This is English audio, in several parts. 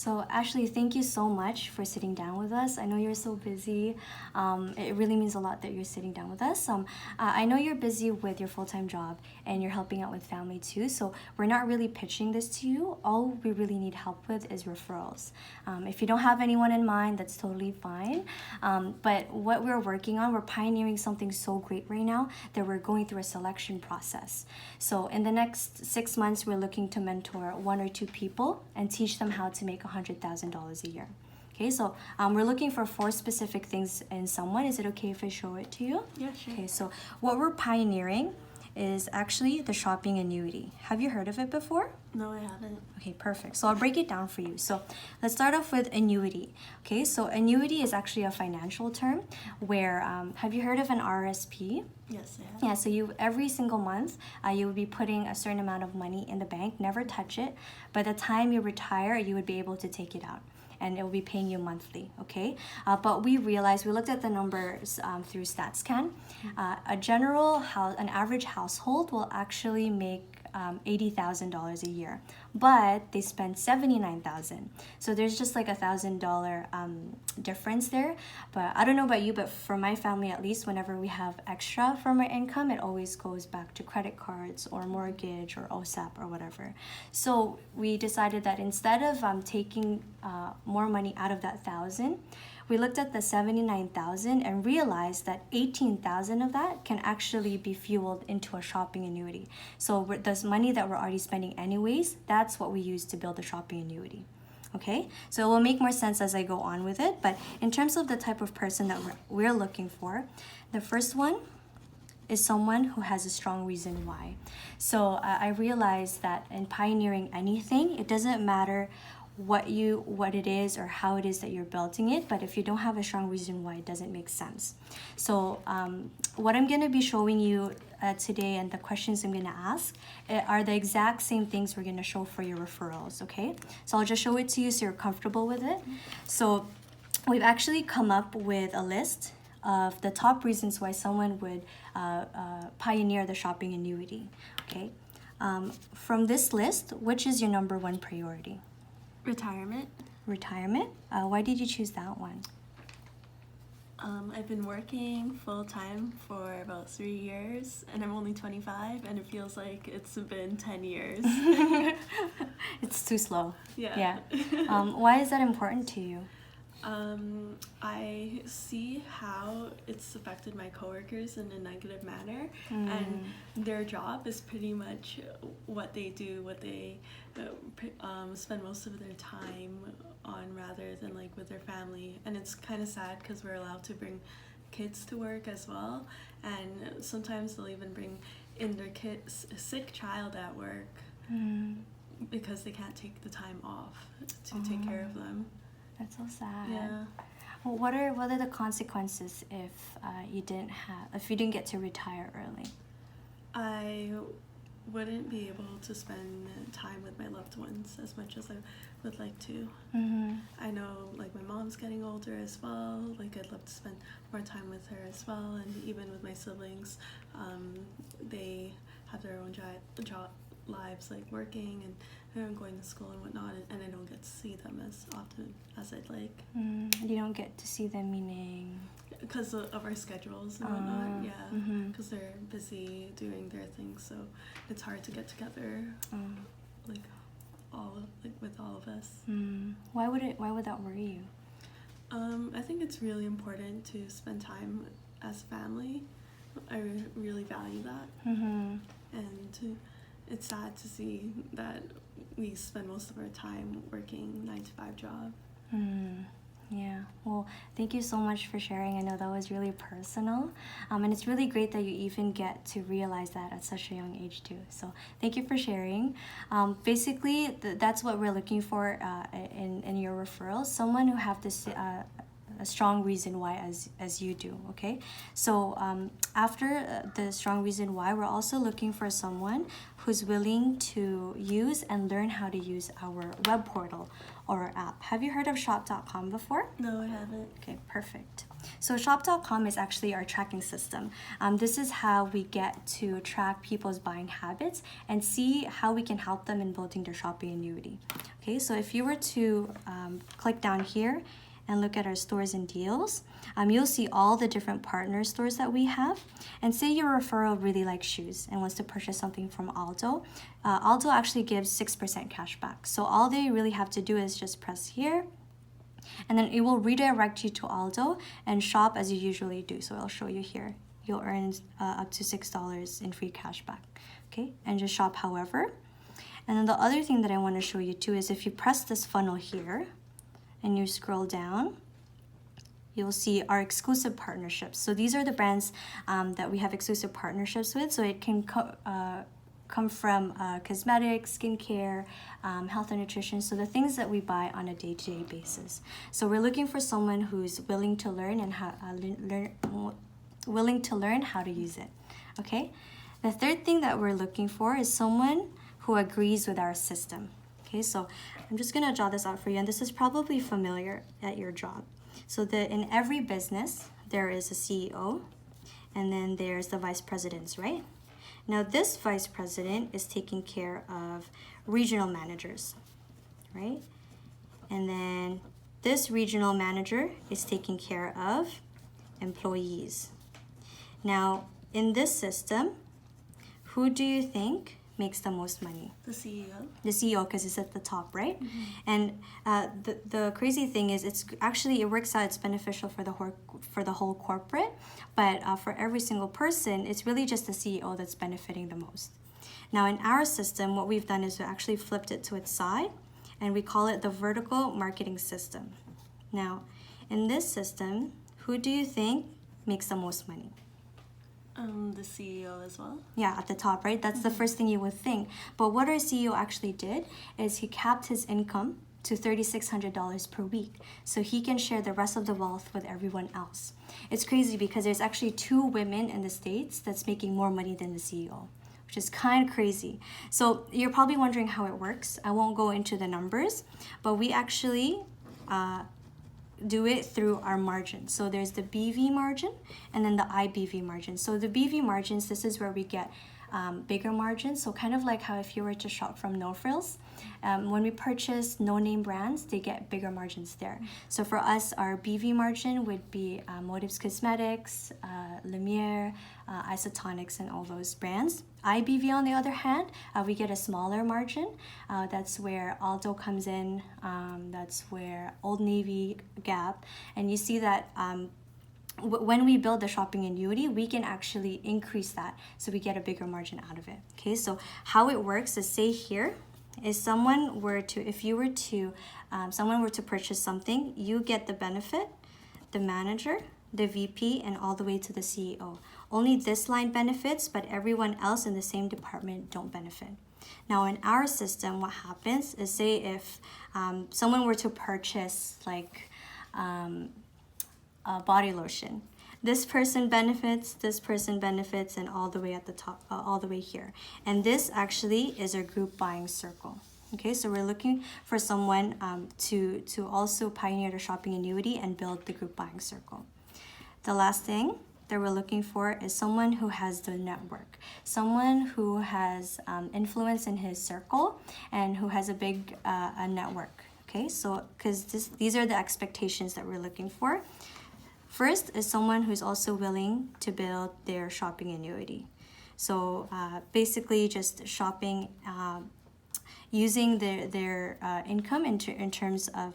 So Ashley, thank you so much for sitting down with us. I know you're so busy. It really means a lot that you're sitting down with us. I know you're busy with your full-time job and you're helping out with family too. So we're not really pitching this to you. All we really need help with is referrals. If you don't have anyone in mind, that's totally fine. But what we're working on, we're pioneering something so great right now that we're going through a selection process. So in the next 6 months, we're looking to mentor 1 or 2 people and teach them how to make $100,000 a year. Okay, so we're looking for 4 specific things in someone. Is it okay if I show it to you? Yeah, sure. Okay, so what we're pioneering is actually the shopping annuity. Have you heard of it before? No, I haven't. Okay, perfect. So I'll break it down for you. So let's start off with annuity. Okay, so annuity is actually a financial term where, have you heard of an RSP? Yes, I have. Yeah, so you every single month, you would be putting a certain amount of money in the bank, never touch it. By the time you retire, you would be able to take it out. And it will be paying you monthly, okay? But we realized, we looked at the numbers through StatsCan. An average household will actually make $80,000 a year, but they spend $79,000. So there's just like $1,000 difference there. But I don't know about you, but for my family at least, whenever we have extra from our income, it always goes back to credit cards or mortgage or OSAP or whatever. So we decided that instead of taking more money out of that 1,000, we looked at the 79,000 and realized that 18,000 of that can actually be fueled into a shopping annuity. So this money that we're already spending anyways, that's what we use to build a shopping annuity. Okay, so it will make more sense as I go on with it. But in terms of the type of person that we're looking for, the first one is someone who has a strong reason why. So I realized that in pioneering anything, it doesn't matter what it is or how it is that you're building it, but if you don't have a strong reason why, it doesn't make sense. So what I'm going to be showing you today and the questions I'm going to ask are the exact same things we're going to show for your referrals, okay? So I'll just show it to you so you're comfortable with it. So we've actually come up with a list of the top reasons why someone would pioneer the shopping annuity, okay? From this list, which is your number 1 priority? Retirement. Retirement? Why did you choose that one? I've been working full-time for about 3 years, and I'm only 25, and it feels like it's been 10 years. It's too slow. Yeah. Why is that important to you? I see how it's affected my coworkers in a negative manner, and their job is pretty much what they do, what they spend most of their time on rather than like with their family. And it's kind of sad because we're allowed to bring kids to work as well, and sometimes they'll even bring in their kids, a sick child at work because they can't take the time off to take care of them. That's so sad. Yeah. Well, what are the consequences if you didn't get to retire early? I wouldn't be able to spend time with my loved ones as much as I would like to. I know like my mom's getting older as well, like I'd love to spend more time with her as well, and even with my siblings, they have their own job lives, like working and going to school and whatnot, and I don't get to see them as often as I'd like. You don't get to see them, meaning? Because of our schedules and whatnot, yeah. Because they're busy doing their things, so it's hard to get together, with all of us. Why would that worry you? I think it's really important to spend time as family. I really value that, and it's sad to see that we spend most of our time working 9-to-5 job. Yeah, well, thank you so much for sharing. I know that was really personal, and it's really great that you even get to realize that at such a young age too. So thank you for sharing. Basically, that's what we're looking for in your referrals. Someone who have this a strong reason why as you do, okay? So after the strong reason why, we're also looking for someone who's willing to use and learn how to use our web portal or our app. Have you heard of shop.com before? No, I haven't. Okay, perfect. So shop.com is actually our tracking system. This is how we get to track people's buying habits and see how we can help them in building their shopping annuity. Okay, so if you were to click down here and look at our stores and deals, you'll see all the different partner stores that we have. And say your referral really likes shoes and wants to purchase something from Aldo. Aldo actually gives 6% cash back. So all they really have to do is just press here, and then it will redirect you to Aldo and shop as you usually do. So I'll show you here. You'll earn up to $6 in free cash back, okay? And just shop however. And then the other thing that I want to show you too is if you press this funnel here and you scroll down, you'll see our exclusive partnerships. So these are the brands that we have exclusive partnerships with. So it can come from cosmetics, skincare, health and nutrition, so the things that we buy on a day-to-day basis. So we're looking for someone who's willing to learn and willing to learn how to use it. Okay. The third thing that we're looking for is someone who agrees with our system. Okay, so I'm just gonna draw this out for you, and this is probably familiar at your job. So that in every business there is a CEO, and then there's the vice presidents, right? Now this vice president is taking care of regional managers, right? And then this regional manager is taking care of employees. Now in this system, who do you think makes the most money? The CEO. The CEO, because it's at the top, right? Mm-hmm. And the crazy thing is, it works out. It's beneficial for the whole corporate, but for every single person, it's really just the CEO that's benefiting the most. Now, in our system, what we've done is we actually flipped it to its side, and we call it the vertical marketing system. Now, in this system, who do you think makes the most money? The CEO as well. Yeah, at the top, right? That's the first thing you would think. But what our CEO actually did is he capped his income to $3,600 per week, so he can share the rest of the wealth with everyone else. It's crazy because there's actually 2 women in the States that's making more money than the CEO, which is kind of crazy. So you're probably wondering how it works. I won't go into the numbers, but we actually do it through our margins. So there's the BV margin and then the IBV margin. So the BV margins, this is where we get bigger margins. So kind of like how if you were to shop from No Frills, when we purchase no-name brands, they get bigger margins there. So for us, our BV margin would be Motives Cosmetics, Lumiere, Isotonics, and all those brands. IBV, on the other hand, we get a smaller margin. That's where Aldo comes in. That's where Old Navy, Gap. And you see that when we build the shopping annuity, we can actually increase that so we get a bigger margin out of it. Okay, so how it works is, say here, if someone were to purchase something, you get the benefit, the manager, the VP, and all the way to the CEO. Only this line benefits, but everyone else in the same department don't benefit. Now in our system, what happens is, say if someone were to purchase like body lotion, this person benefits, and all the way at the top, all the way here. And this actually is our group buying circle. Okay, so we're looking for someone to also pioneer the shopping annuity and build the group buying circle. The last thing that we're looking for is someone who has the network, someone who has influence in his circle and who has a big network. Okay, so because these are the expectations that we're looking for. First is someone who's also willing to build their shopping annuity. So basically just shopping, using their income in terms of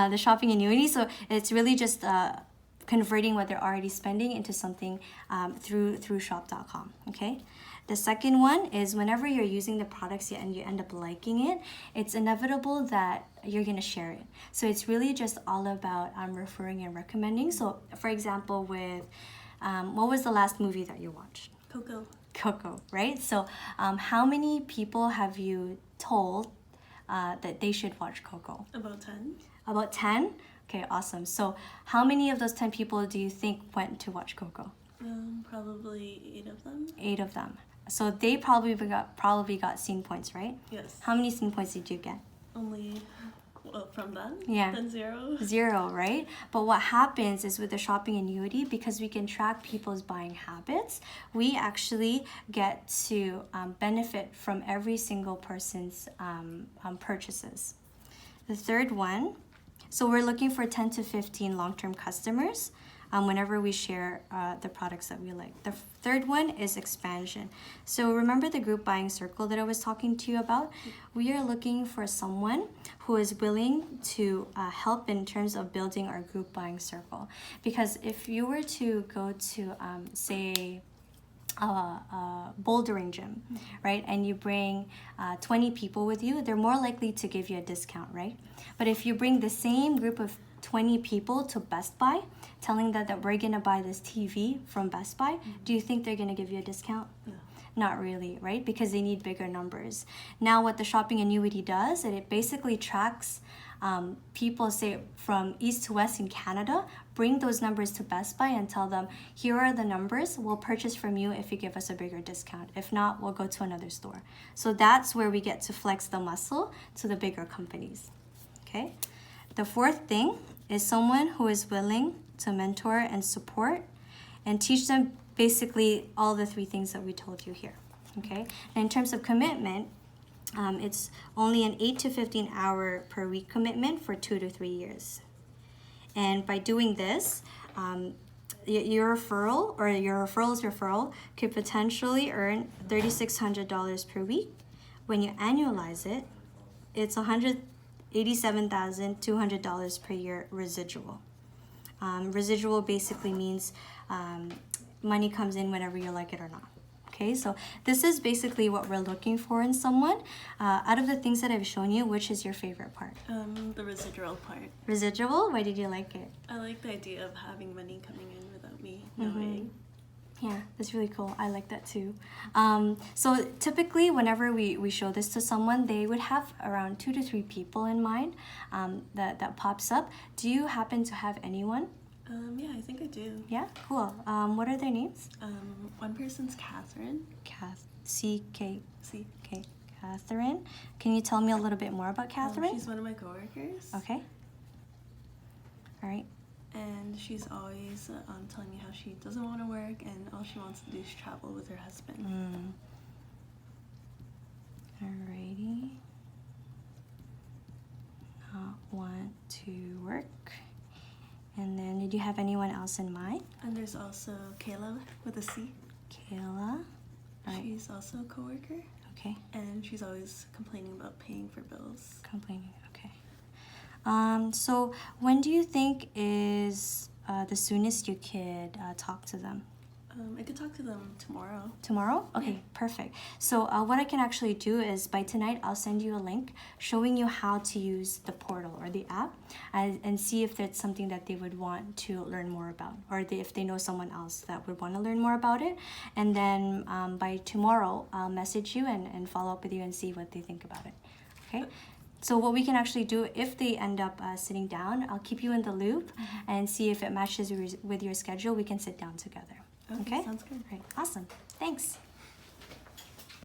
the shopping annuity. So it's really just converting what they're already spending into something through shop.com. Okay. The second one is whenever you're using the products and you end up liking it, it's inevitable that you're going to share it. So it's really just all about referring and recommending. So for example, with what was the last movie that you watched? Coco. Coco, right? So how many people have you told that they should watch Coco? About 10. About 10? Okay, awesome. So how many of those 10 people do you think went to watch Coco? Probably 8 of them. 8 of them. So they probably got scene points, right? Yes. How many scene points did you get? Only, well, from them? Yeah. Then 0. 0, right? But what happens is with the shopping annuity, because we can track people's buying habits, we actually get to benefit from every single person's purchases. The third one, so we're looking for 10 to 15 long-term customers whenever we share the products that we like. The third one is expansion. So remember the group buying circle that I was talking to you about? We are looking for someone who is willing to help in terms of building our group buying circle. Because if you were to go to, say, bouldering gym, right, and you bring 20 people with you, they're more likely to give you a discount, right? But if you bring the same group of 20 people to Best Buy, telling them that we're gonna buy this TV from Best Buy, do you think they're gonna give you a discount? No. Not really, right? Because they need bigger numbers. Now what the shopping annuity does, it basically tracks people, say, from east to west in Canada, bring those numbers to Best Buy and tell them, here are the numbers, we'll purchase from you if you give us a bigger discount. If not, we'll go to another store. So that's where we get to flex the muscle to the bigger companies, okay? The fourth thing is someone who is willing to mentor and support and teach them basically all the 3 things that we told you here, okay? And in terms of commitment, it's only an 8 to 15 hour per week commitment for 2 to 3 years. And by doing this, your referral or your referral's referral could potentially earn $3,600 per week. When you annualize it, it's $187,200 per year residual. Residual basically means money comes in whenever you like it or not. Okay, so this is basically what we're looking for in someone. Out of the things that I've shown you, which is your favorite part? The residual part. Residual? Why did you like it? I like the idea of having money coming in without me knowing. Yeah, that's really cool. I like that too. So typically, whenever we show this to someone, they would have around 2 to 3 people in mind that pops up. Do you happen to have anyone? Yeah, I think I do. Yeah, cool. What are their names? One person's Catherine. C-K. See. Okay, Catherine. Can you tell me a little bit more about Catherine? She's one of my coworkers. Okay. All right. And she's always telling me how she doesn't want to work and all she wants to do is travel with her husband. Alrighty. Not want to work. And then, did you have anyone else in mind? And there's also Kayla with a C. Kayla. Right. She's also a coworker. Okay. And she's always complaining about paying for bills. Complaining. Okay. So when do you think is the soonest you could talk to them? I could talk to them tomorrow. Tomorrow? Okay, Yeah. perfect. So what I can actually do is by tonight, I'll send you a link showing you how to use the portal or the app and see if that's something that they would want to learn more about, or if they know someone else that would want to learn more about it. And then by tomorrow, I'll message you and follow up with you and see what they think about it. Okay? So what we can actually do, if they end up sitting down, I'll keep you in the loop and see if it matches with your schedule. We can sit down together. Okay, sounds good. Great. Awesome. Thanks.